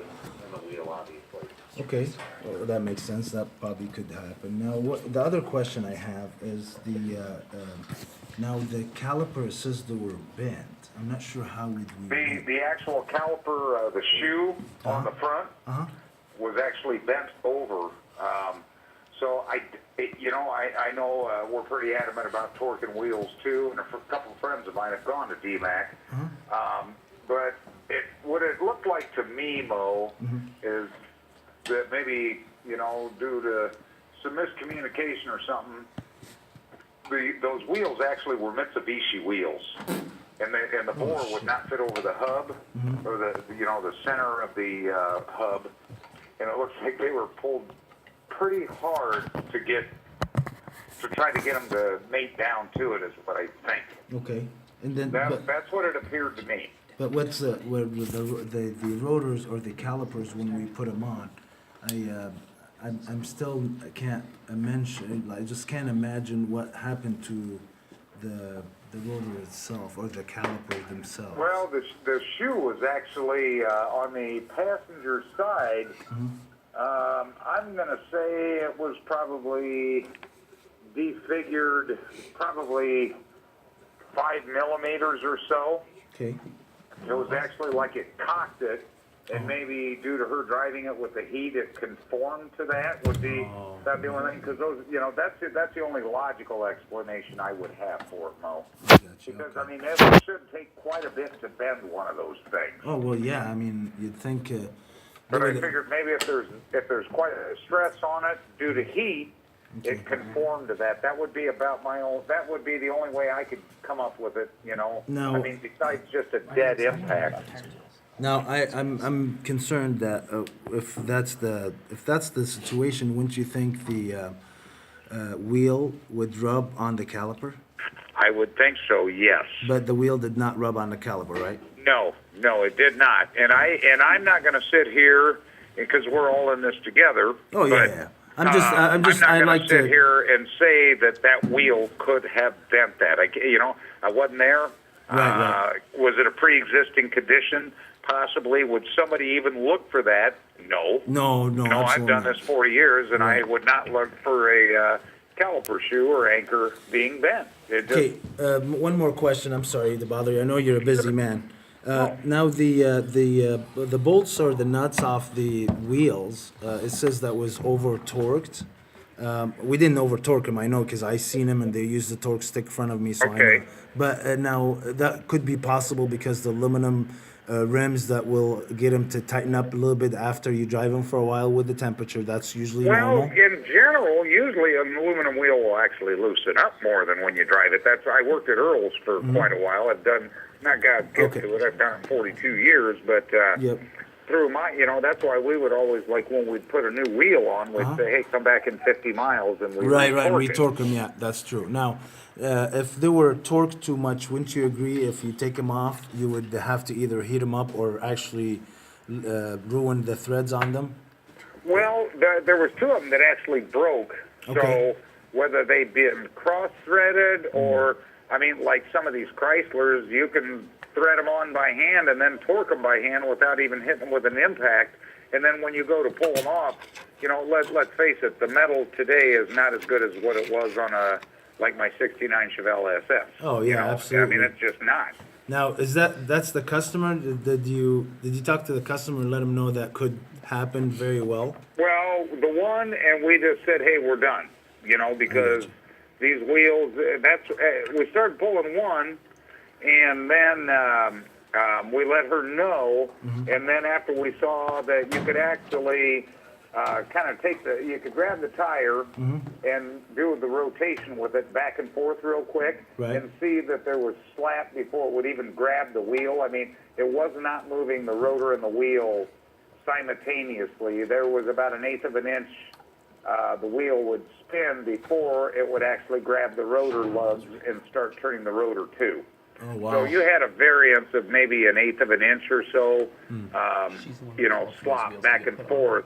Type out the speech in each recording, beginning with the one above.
hub and the wheel, obviously. Okay, well, that makes sense. That probably could happen. Now, the other question I have is now the caliper says they were bent. I'm not sure how would we. The actual caliper, the shoe on the front Uh-huh. was actually bent over. So I know we're pretty adamant about torquing wheels too, and a couple of friends of mine have gone to DMAC. But what it looked like to me, Mo, is that maybe, due to some miscommunication or something, those wheels actually were Mitsubishi wheels, and the bore would not fit over the hub or the center of the hub, and it looks like they were pulled pretty hard to try to get them to mate down to it, is what I think. Okay, and then That's what it appeared to me. but what's the rotors or the calipers when we put them on? I can't imagine. I just can't imagine what happened to the rotor itself or the calipers themselves. Well, the shoe was actually on the passenger side. I'm going to say it was probably defigured, probably 5 millimeters or so. Okay. It was actually like it cocked it, and maybe due to her driving it with the heat, it conformed to that. That'd be the only thing, because that's the only logical explanation I would have for it, Mo. Because I mean, it should take quite a bit to bend one of those things. Oh well, yeah. I mean, you'd think. But I figured maybe if there's quite a stress on it due to heat, it conformed to that. That would be about my own. That would be the only way I could come up with it. No. I mean, besides just a dead impact. Now, I'm concerned that if that's the situation, wouldn't you think the wheel would rub on the caliper? I would think so. Yes. But the wheel did not rub on the caliper, right? No, it did not. And I'm not going to sit here because we're all in this together. Oh yeah. I'm just. I'm not going to sit here and say that wheel could have bent that. I wasn't there. Right. Was it a pre-existing condition? Possibly. Would somebody even look for that? No. No. I've done this 40 years, and I would not look for a caliper shoe or anchor being bent. Okay. One more question. I'm sorry to bother you. I know you're a busy man. Now the bolts or the nuts off the wheels. It says that was over torqued. We didn't over torque them, I know, because I seen them and they used the torque stick in front of me, so I know. But now that could be possible because the aluminum rims that will get them to tighten up a little bit after you drive them for a while with the temperature. That's usually normal. Well, in general, usually an aluminum wheel will actually loosen up more than when you drive it. I worked at Earl's for quite a while. I've done, not got get to it, I've done it 42 years, but through my, that's why we would always, like when we'd put a new wheel on, we'd say, hey, come back in 50 miles, and we retorque them, yeah, that's true. Now, if they were torqued too much, wouldn't you agree if you take them off, you would have to either heat them up or actually ruin the threads on them? Well, there was 2 of them that actually broke, so whether they'd been cross-threaded or, I mean, like some of these Chryslers, you can thread them on by hand and then torque them by hand without even hitting them with an impact. And then when you go to pull them off, let's face it, the metal today is not as good as what it was on like my '69 Chevelle SF. Oh yeah, absolutely. I mean, it's just not. Now, that's the customer? Did you talk to the customer and let them know that could happen very well? Well, the one, and we just said, hey, we're done. Because these wheels, we started pulling one, and then we let her know, and then after we saw that you could actually kind of you could grab the tire and do the rotation with it back and forth real quick and see that there was slack before it would even grab the wheel. I mean, it was not moving the rotor and the wheel simultaneously. There was about 1/8 of an inch the wheel would spin before it would actually grab the rotor lugs and start turning the rotor too. Oh, wow. So you had a variance of maybe 1/8 of an inch or so, slop back and forth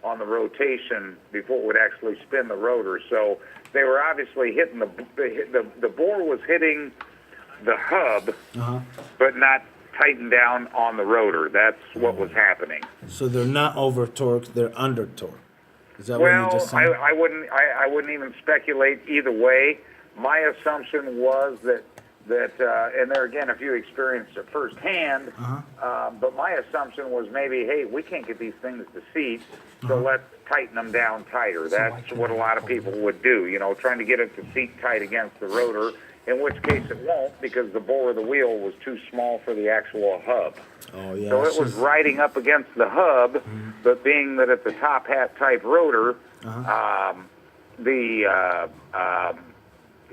on the rotation before it would actually spin the rotor. So they were obviously hitting the bore was hitting the hub, but not tighten down on the rotor. That's what was happening. So they're not over torqued, they're under torqued. Is that what you Well, just said? I wouldn't even speculate either way. My assumption was that, and there again, if you experienced it firsthand, but my assumption was maybe, hey, we can't get these things to seat, so let's tighten them down tighter. That's what a lot of people would do, you know, trying to get it to seat tight against the rotor, in which case it won't because the bore of the wheel was too small for the actual hub. Oh, yeah. So it's it was just- riding up against the hub, but being that it's a top hat type rotor,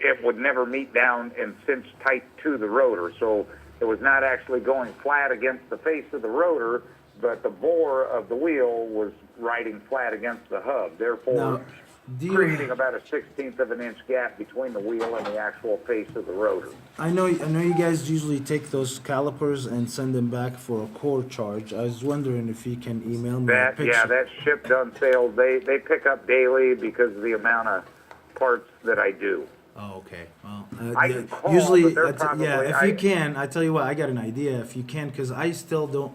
it would never meet down and cinch tight to the rotor. So it was not actually going flat against the face of the rotor, but the bore of the wheel was riding flat against the hub, therefore Now, do you- creating about a 1/16 of an inch gap between the wheel and the actual face of the rotor. I know you guys usually take those calipers and send them back for a core charge. I was wondering if you can email me a picture. That shipped on sales. They pick up daily because of the amount of parts that I do. Oh, okay. Well, I yeah, can call, usually, but they're yeah. If probably- you can, I tell you what, I got an idea. If you can, because I still don't.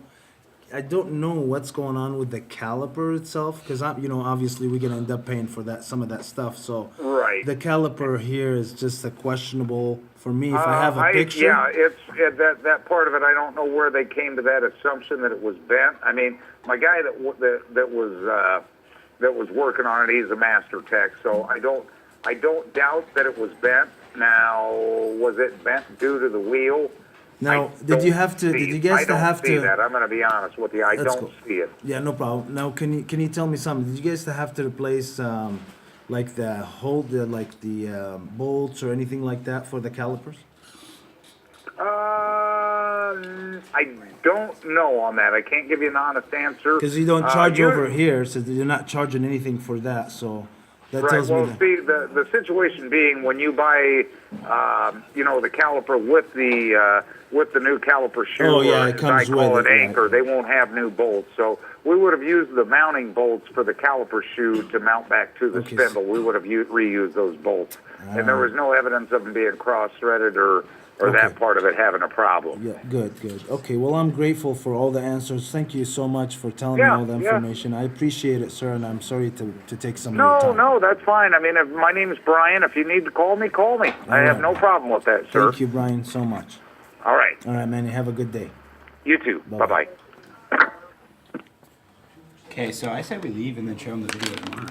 I don't know what's going on with the caliper itself, because obviously we're gonna end up paying for some of that stuff. So Right. the caliper here is just a questionable for me. If I have a picture, Yeah, that part of it. I don't know where they came to that assumption that it was bent. I mean, my guy that was working on it, he's a master tech, so I don't doubt that it was bent. Now, was it bent due to the wheel? Now, did you have to? Did you guys have to? I don't see that. I'm going to be honest with you. I Let's don't go. see it. Yeah, no problem. Now, can you tell me something? Did you guys have to replace like the bolts or anything like that for the calipers? I don't know on that. I can't give you an honest answer. Because you don't charge you're- over here, so you're not charging anything for that. So that Right. tells Well, me that. see, the situation being when you buy, the caliper with the new caliper shoe, Oh, yeah, or it as comes I call with it, it, anchor, right. they won't have new bolts. So we would have used the mounting bolts for the caliper shoe to mount back to the Okay, spindle. We would have reused those bolts, and there was no evidence of them being cross-threaded or that Okay. part of it having a problem. Yeah, good. Okay, well, I'm grateful for all the answers. Thank you so much for telling me Yeah, all the yeah. information. I appreciate it, sir, and I'm sorry to take some of your time. No, that's fine. I mean, if my name is Brian. If you need to call me, call me. I have right. no problem with that, sir. Thank you, Brian, so much. All right. All right, man, you have a good day. You too. Bye-bye. Bye-bye. Okay, so I said we leave and then show them the video tomorrow.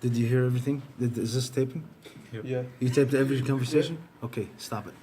Did you hear everything? Is this taping? Yeah. You taped every conversation? Okay, stop it.